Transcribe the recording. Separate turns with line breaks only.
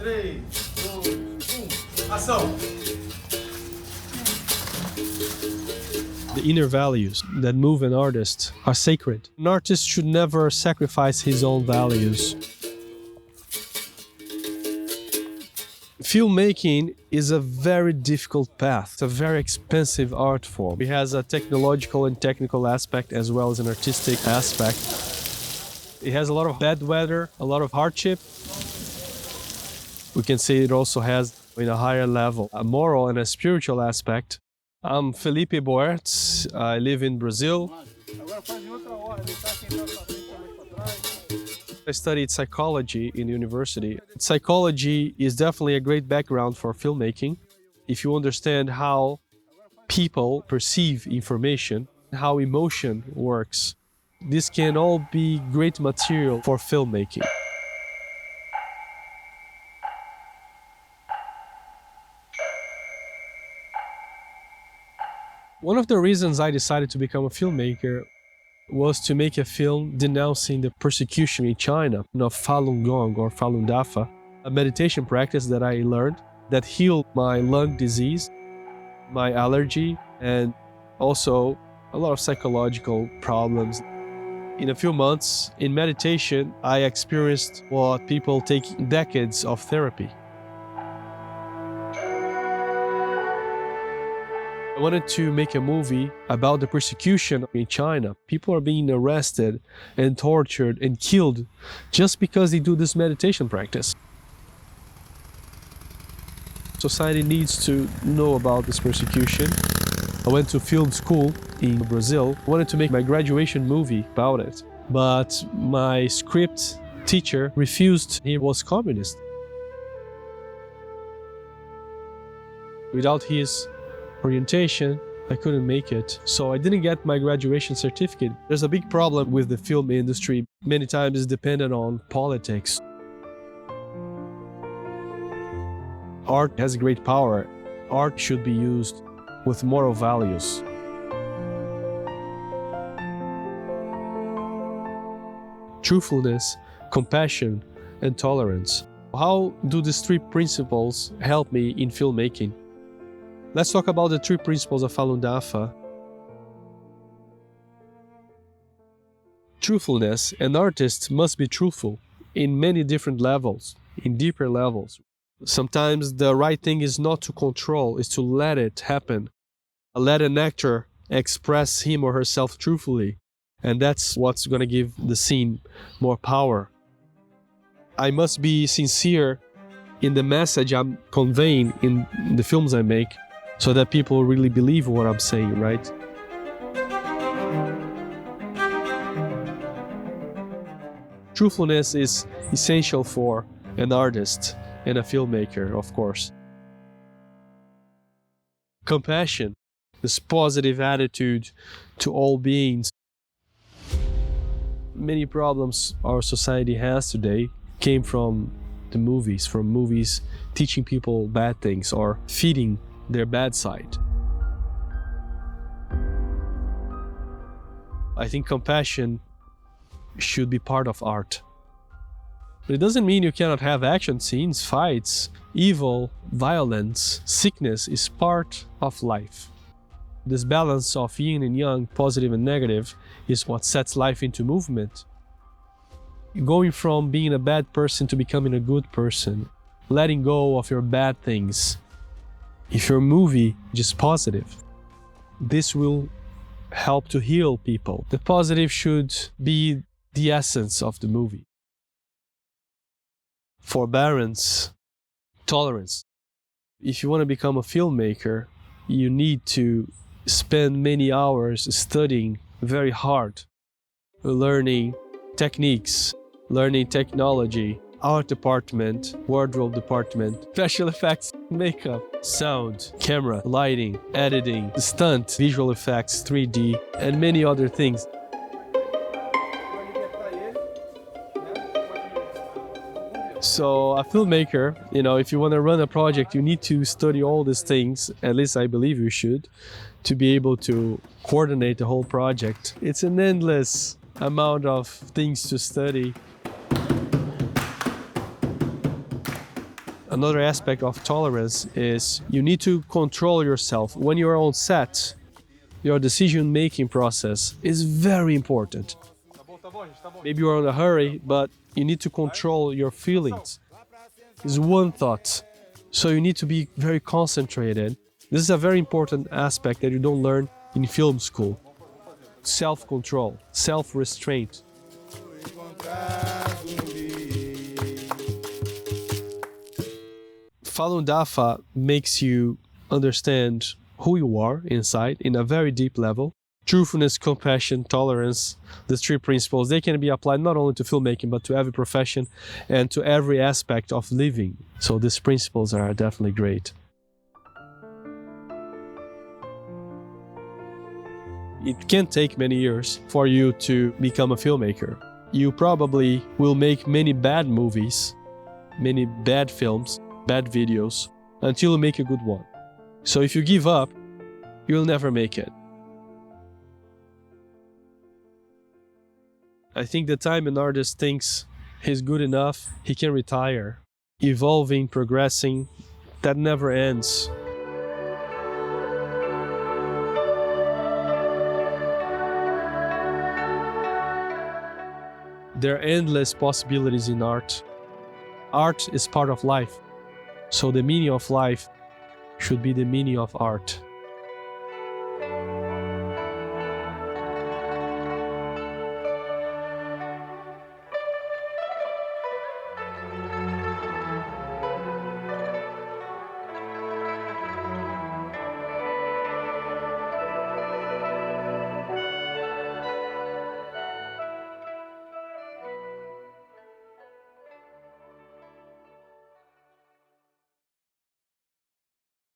3, 2, 1, ação!
The inner values that move an artist are sacred. An artist should never sacrifice his own values. Filmmaking is a very difficult path. It's a very expensive art form. It has a technological and technical aspect as well as an artistic aspect. It has a lot of bad weather, a lot of hardship. We can say it also has, in a higher level, a moral and a spiritual aspect. I'm Felipeboertz. I live in Brazil. I studied psychology in university. Psychology is definitely a great background for filmmaking. If you understand how people perceive information, how emotion works, this can all be great material for filmmaking. One of the reasons I decided to become a filmmaker was to make a film denouncing the persecution in China of Falun Gong or Falun Dafa, a meditation practice that I learned that healed my lung disease, my allergy, and also a lot of psychological problems. In a few months, in meditation, I experienced what people take decades of therapy. I wanted to make a movie about the persecution in China. People are being arrested and tortured and killed just because they do this meditation practice. Society needs to know about this persecution. I went to film school in Brazil. I wanted to make my graduation movie about it, but my script teacher refused. He was communist. Without his orientation, I couldn't make it. So I didn't get my graduation certificate. There's a big problem with the film industry. Many times it's dependent on politics. Art has great power. Art should be used with moral values. Truthfulness, compassion, and tolerance. How do these three principles help me in filmmaking? Let's talk about the three principles of Falun Dafa. Truthfulness. An artist must be truthful in many different levels, in deeper levels. Sometimes the right thing is not to control, is to let it happen. Let an actor express him or herself truthfully, and that's what's going to give the scene more power. I must be sincere in the message I'm conveying in the films I make, so that people really believe what I'm saying, right? Truthfulness is essential for an artist and a filmmaker, of course. Compassion, this positive attitude to all beings. Many problems our society has today came from movies teaching people bad things or feeding their bad side. I think compassion should be part of art. But it doesn't mean you cannot have action scenes, fights, evil, violence, sickness is part of life. This balance of yin and yang, positive and negative, is what sets life into movement. Going from being a bad person to becoming a good person, letting go of your bad things. If your movie is just positive, this will help to heal people. The positive should be the essence of the movie. Forbearance, tolerance. If you want to become a filmmaker, you need to spend many hours studying very hard, learning techniques, learning technology, art department, wardrobe department, special effects, makeup, sound, camera, lighting, editing, stunt, visual effects, 3D, and many other things. So a filmmaker, if you want to run a project, you need to study all these things, at least I believe you should, to be able to coordinate the whole project. It's an endless amount of things to study. Another aspect of tolerance is you need to control yourself. When you're on set, your decision-making process is very important. Maybe you're in a hurry, but you need to control your feelings. It's one thought. So you need to be very concentrated. This is a very important aspect that you don't learn in film school. Self-control, self-restraint. Falun Dafa makes you understand who you are inside in a very deep level. Truthfulness, compassion, tolerance, these three principles, they can be applied not only to filmmaking, but to every profession and to every aspect of living. So these principles are definitely great. It can take many years for you to become a filmmaker. You probably will make many bad movies, many bad films, bad videos, until you make a good one. So if you give up, you'll never make it. I think the time an artist thinks he's good enough, he can retire. Evolving, progressing, that never ends. There are endless possibilities in art. Art is part of life, so the meaning of life should be the meaning of art.